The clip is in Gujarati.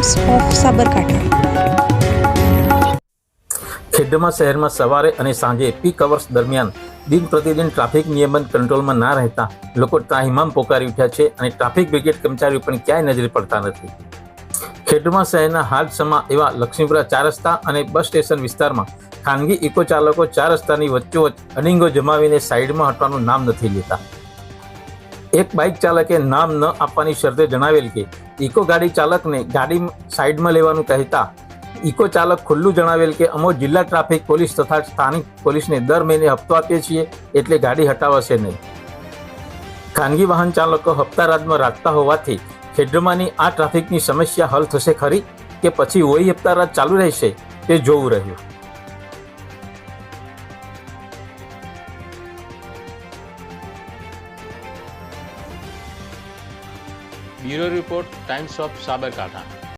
Times of Sabarkantha. ખેડમાં શહેરમાં સવારે અને સાંજે પીક અવર્સ દરમિયાન દિન પ્રતિદિન ટ્રાફિક નિયમન કંટ્રોલમાં ના રહેતા લોકો ત્રાહિમામ પોકારી ઉઠ્યા છે અને ટ્રાફિક બ્રિગેડ કર્મચારીઓ પણ ક્યાંય નજરે પડતા નથી। ખેડમાં શહેરના હાડસમાં એવા લક્ષ્મીપુરા 4 રસ્તા અને બસ સ્ટેશન વિસ્તારમાં ખાનગી ઇકો ચાલકો 4 રસ્તાની વચ્ચોવચ્ચ અડિંગો જમાવીને સાઈડમાં હટવાનું નામ નથી લેતા। એક બાઇક ચાલકે નામ ન આપવાની શરતે જણાવેલ કે ઇકો ગાડી ચાલકને ગાડી સાઈડમાં લેવાનું કહેતા ઇકો ચાલક ખુલ્લું જણાવેલ કે અમો જિલ્લા ટ્રાફિક પોલીસ તથા સ્થાનિક પોલીસને દર મહિને હપ્તો આપીએ છીએ એટલે ગાડી હટાવશે નહીં। ખાનગી વાહન ચાલકો હપ્તારાજમાં રાખતા હોવાથી ખેડમાની આ ટ્રાફિકની સમસ્યા હલ થશે ખરી કે પછી વહી હપ્તારાજ ચાલુ રહેશે તે જોવું રહ્યું। Bureau report times of Sabarkantha.